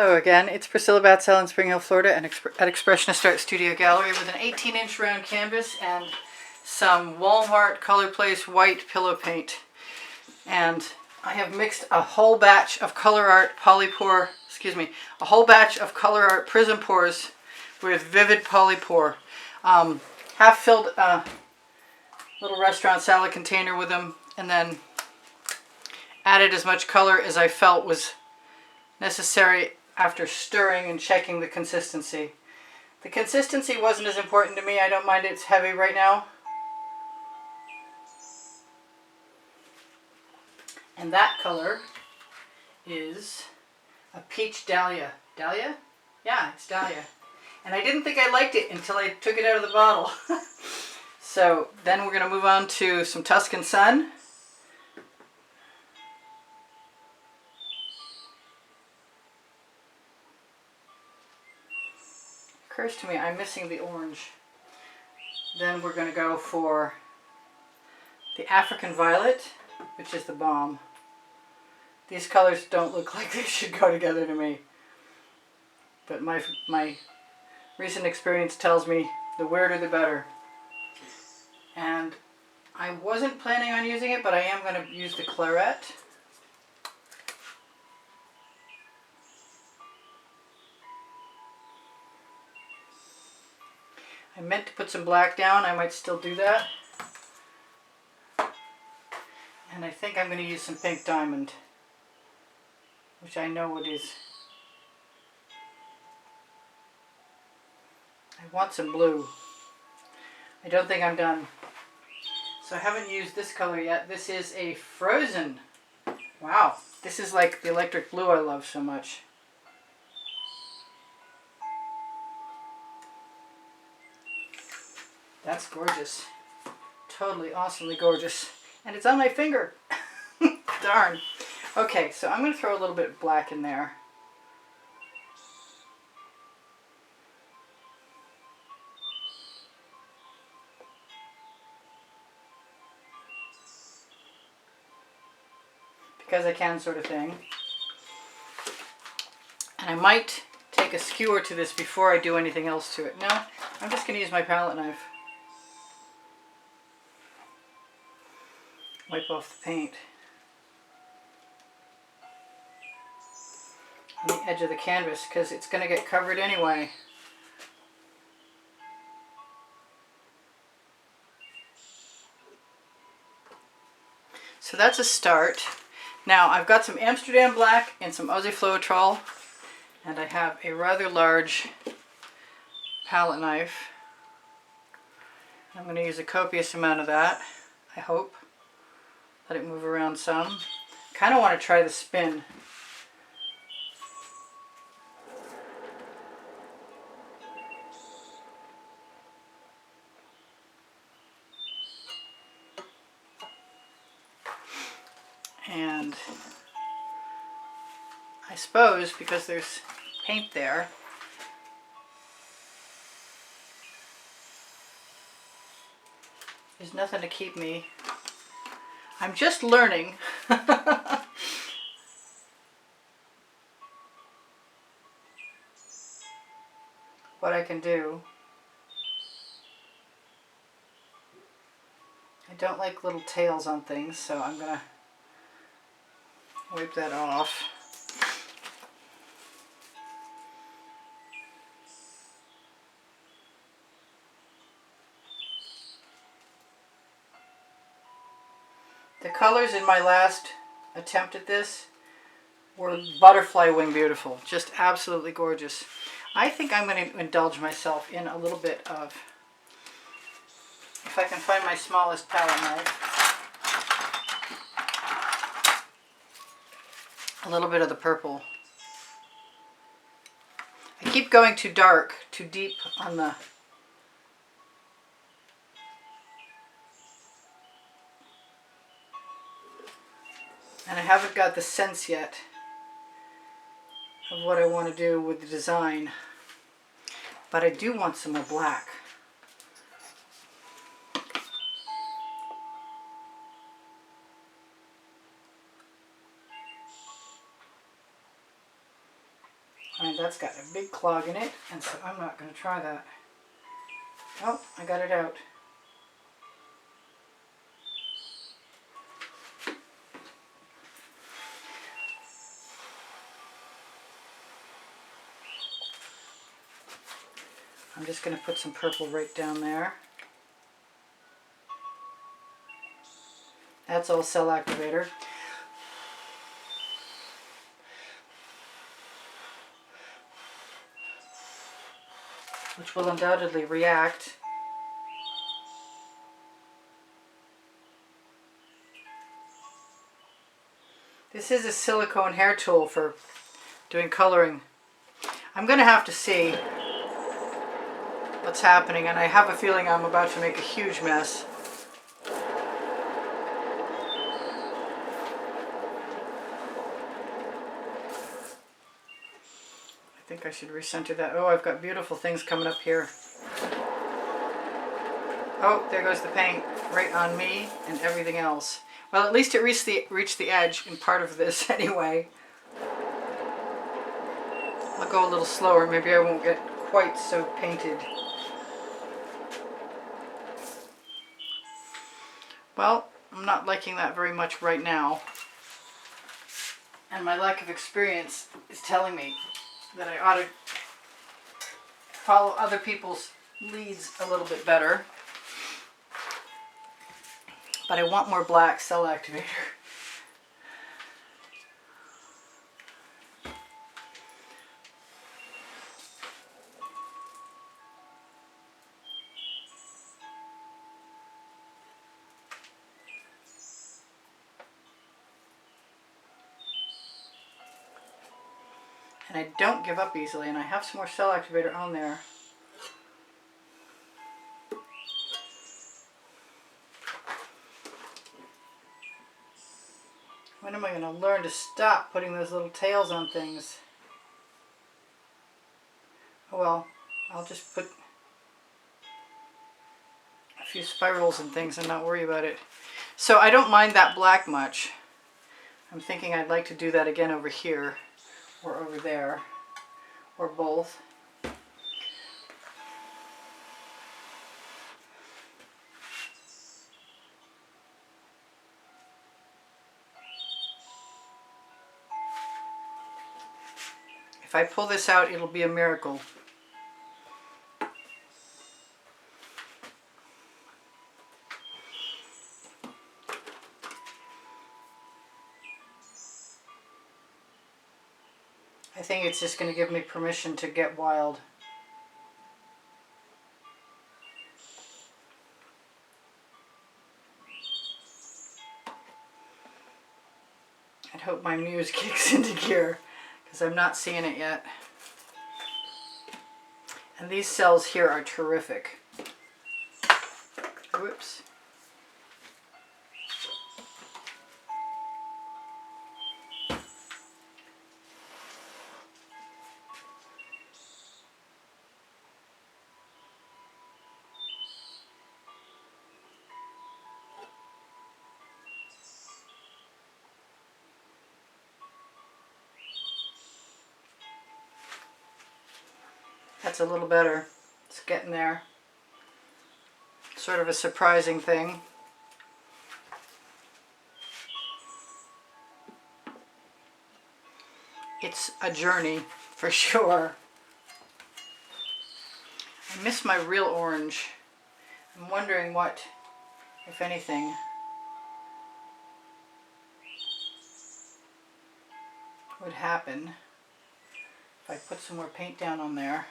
Hello again, it's Priscilla Batzell in Spring Hill, Florida at Expressionist Art Studio Gallery with an 18-inch round canvas and some Walmart Color Place white pillow paint. And I have mixed a whole batch of Color Art Polypore, a whole batch of Color Art Prizm pours with Vivid Polypore. Half filled a little restaurant salad container with them and then added as much color as I felt was necessary after stirring and checking the consistency. The consistency wasn't as important to me. I don't mind it's heavy right now. And that color is a peach Dalia. Dalia? Yeah, it's Dalia. And I didn't think I liked it until I took it out of the bottle. So then we're going to move on to some Tuscan Sun. Occurs to me I'm missing the orange. Then we're going to go for the African Violet, which is the bomb. These colors don't look like they should go together to me, but my recent experience tells me the weirder the better. And I wasn't planning on using it, but I am going to use the Claret. I meant to put some black down. I might still do that. And I think I'm going to use some pink diamond, which I know it is. I want some blue. I don't think I'm done. So I haven't used this color yet. This is a Frozen. Wow, this is like the electric blue I love so much. That's gorgeous. Totally awesomely gorgeous. And it's on my finger. Darn. Okay, so I'm going to throw a little bit of black in there. Because I can, sort of thing. And I might take a skewer to this before I do anything else to it. No, I'm just going to use my palette knife. Wipe off the paint on the edge of the canvas because it's going to get covered anyway. So that's a start. Now I've got some Amsterdam black and some Aussie Floetrol, and I have a rather large palette knife. I'm going to use a copious amount of that, I hope. Let it move around some. Kind of want to try the spin. And I suppose because there's paint there, there's nothing to keep me. I'm just learning. What I can do. I don't like little tails on things, so I'm going to wipe that off. The colors in my last attempt at this were butterfly wing beautiful. Just absolutely gorgeous. I think I'm going to indulge myself in a little bit of, if I can find my smallest palette knife, a little bit of the purple. I keep going too dark, too deep on the and I haven't got the sense yet of what I want to do with the design. But I do want some more black. And that's got a big clog in it, and so I'm not going to try that. Oh, I got it out. I'm just going to put some purple right down there. That's all cell activator. Which will undoubtedly react. This is a silicone hair tool for doing coloring. I'm going to have to see what's happening, and I have a feeling I'm about to make a huge mess. I think I should recenter that. Oh, I've got beautiful things coming up here. Oh, there goes the paint right on me and everything else. Well, at least it reached the edge in part of this anyway. I'll go a little slower. Maybe I won't get quite so painted. Well, I'm not liking that very much right now. And my lack of experience is telling me that I ought to follow other people's leads a little bit better. But I want more black cell activator. And I don't give up easily, and I have some more cell activator on there. When am I going to learn to stop putting those little tails on things? Oh well, I'll just put a few spirals and things and not worry about it. So I don't mind that black much. I'm thinking I'd like to do that again over here, or over there, or both. If I pull this out, it'll be a miracle. I think it's just going to give me permission to get wild. I'd hope my muse kicks into gear, because I'm not seeing it yet. And these cells here are terrific. Whoops. That's a little better. It's getting there. Sort of a surprising thing. It's a journey, for sure. I miss my real orange. I'm wondering what, if anything, would happen if I put some more paint down on there.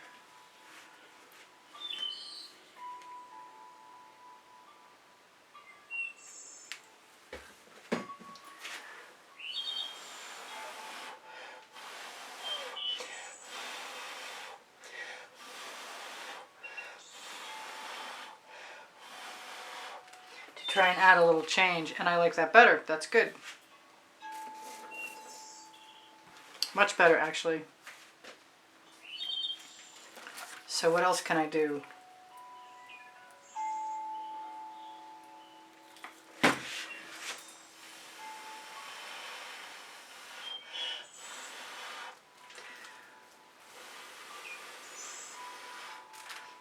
Try and add a little change, and I like that better. That's good. Much better, actually. So what else can I do?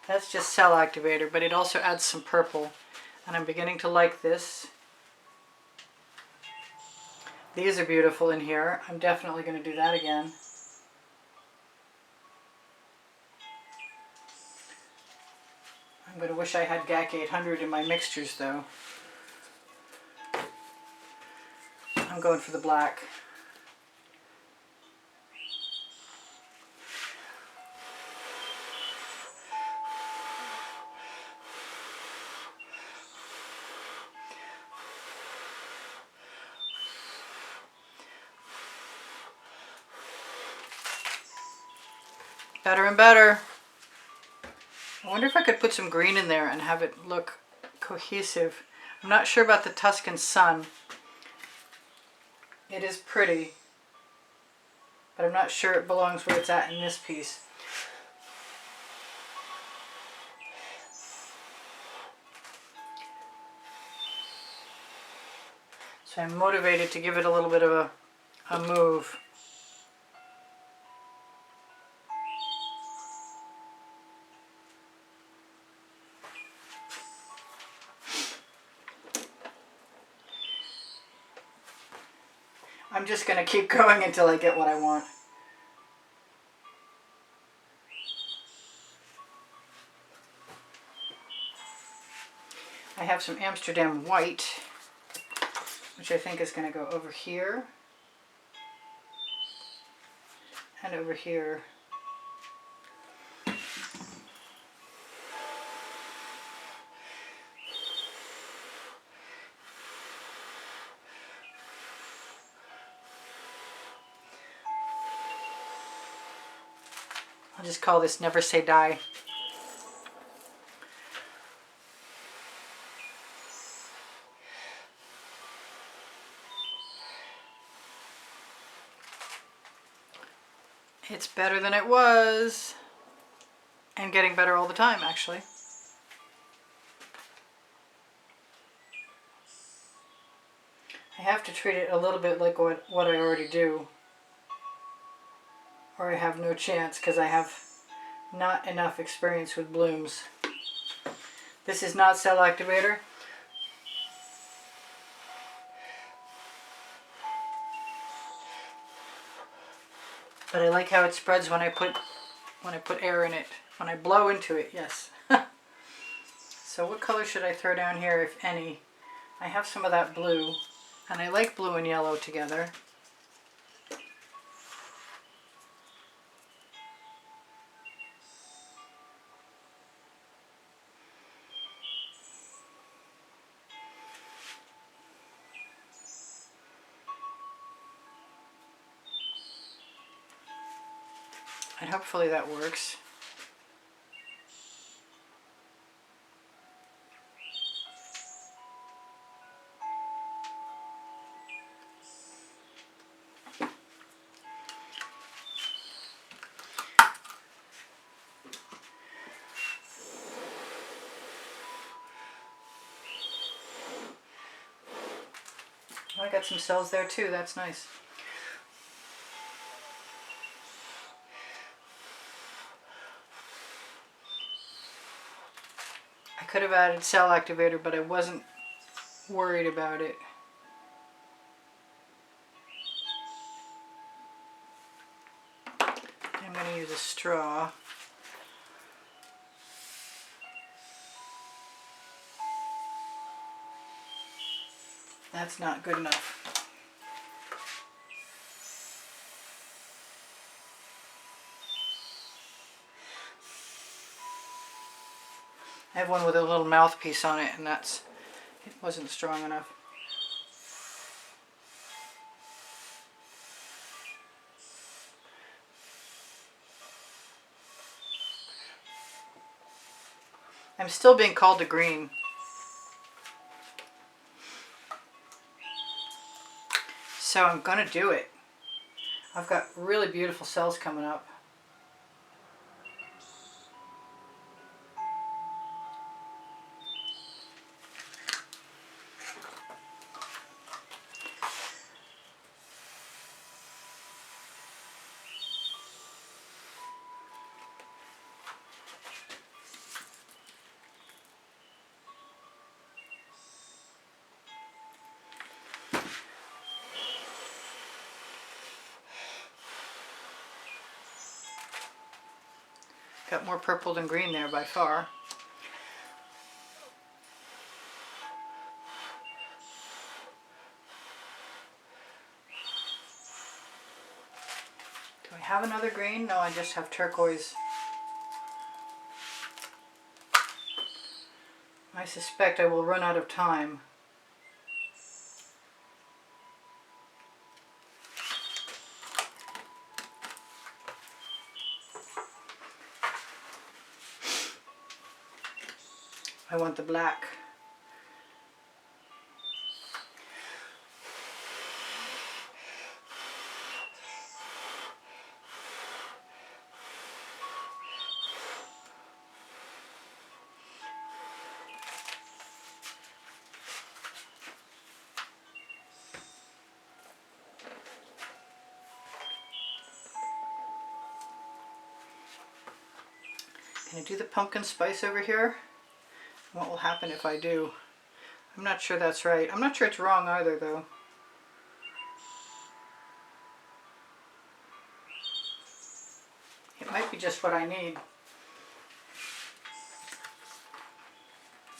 That's just cell activator, but it also adds some purple. And I'm beginning to like this. These are beautiful in here. I'm definitely going to do that again. I'm going to wish I had GAC 800 in my mixtures though. I'm going for the black. Better and better. I wonder if I could put some green in there and have it look cohesive. I'm not sure about the Tuscan sun. It is pretty, but I'm not sure it belongs where it's at in this piece. So I'm motivated to give it a little bit of a move. I'm just going to keep going until I get what I want. I have some Amsterdam white, which I think is going to go over here and over here. I'll just call this Never Say Die. It's better than it was, and getting better all the time, actually. I have to treat it a little bit like what I already do, or I have no chance because I have not enough experience with blooms. This is not cell activator. But I like how it spreads when I put air in it. When I blow into it, yes. So what color should I throw down here, if any? I have some of that blue, and I like blue and yellow together. And hopefully that works. I got some cells there too, that's nice. I could have added cell activator, but I wasn't worried about it. I'm going to use a straw. That's not good enough. I have one with a little mouthpiece on it, and it wasn't strong enough. I'm still being called to green. So I'm going to do it. I've got really beautiful cells coming up. Got more purple than green there by far. Do I have another green? No, I just have turquoise. I suspect I will run out of time. I want the black. Can I do the pumpkin spice over here? What will happen if I do? I'm not sure that's right. I'm not sure it's wrong either, though. It might be just what I need.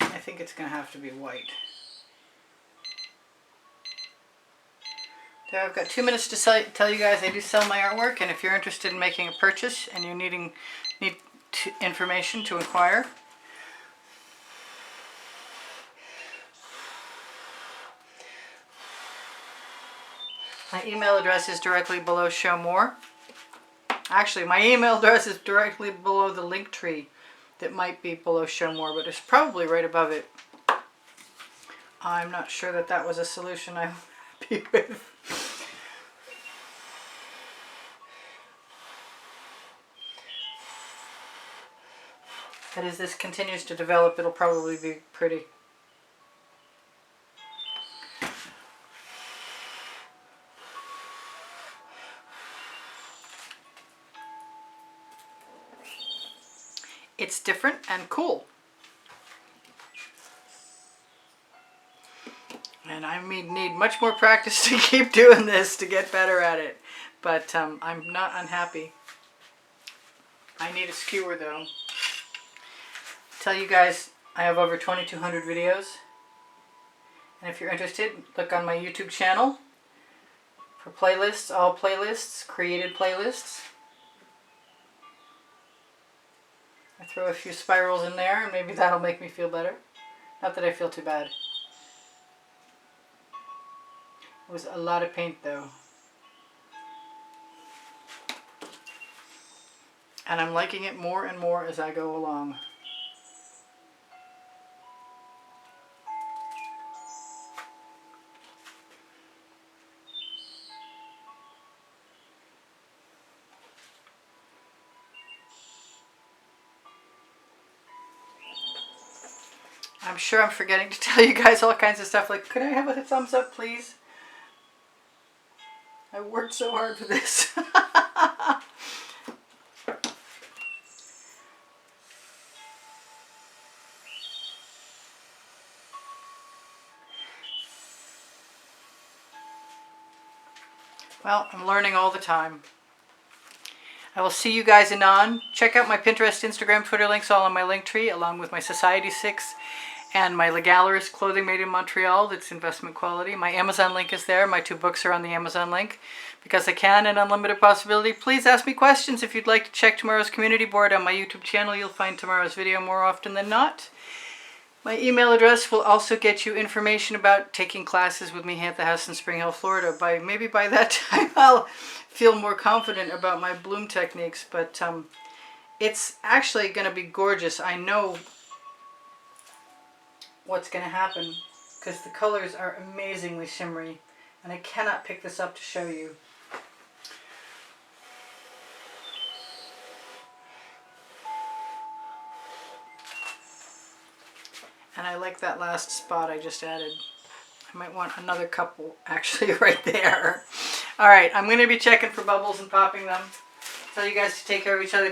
I think it's going to have to be white. There, I've got 2 minutes to tell you guys I do sell my artwork, and if you're interested in making a purchase and you need information to inquire. My email address is directly below Show More. Actually, my email address is directly below the link tree that might be below Show More, but it's probably right above it. I'm not sure that that was a solution I'm happy with. But as this continues to develop, it'll probably be pretty. It's different and cool. And I need much more practice to keep doing this to get better at it. But I'm not unhappy. I need a skewer though. Tell you guys I have over 2,200 videos. And if you're interested, look on my YouTube channel for playlists, all playlists, created playlists. I throw a few spirals in there and maybe that'll make me feel better. Not that I feel too bad. It was a lot of paint though. And I'm liking it more and more as I go along. I'm sure I'm forgetting to tell you guys all kinds of stuff like, could I have a thumbs up please? I worked so hard for this. Well, I'm learning all the time. I will see you guys anon. Check out my Pinterest, Instagram, Twitter links all on my link tree, along with my Society 6 and my Legalerist clothing made in Montreal that's investment quality. My Amazon link is there. My 2 books are on the Amazon link. Because I can and Unlimited Possibility, please ask me questions. If you'd like to check tomorrow's community board on my YouTube channel, you'll find tomorrow's video more often than not. My email address will also get you information about taking classes with me at the house in Spring Hill, Florida. Maybe by that time I'll feel more confident about my bloom techniques, but it's actually going to be gorgeous. I know what's going to happen because the colors are amazingly shimmery and I cannot pick this up to show you. And I like that last spot I just added. I might want another couple actually right there. All right, I'm going to be checking for bubbles and popping them. Tell you guys to take care of each other.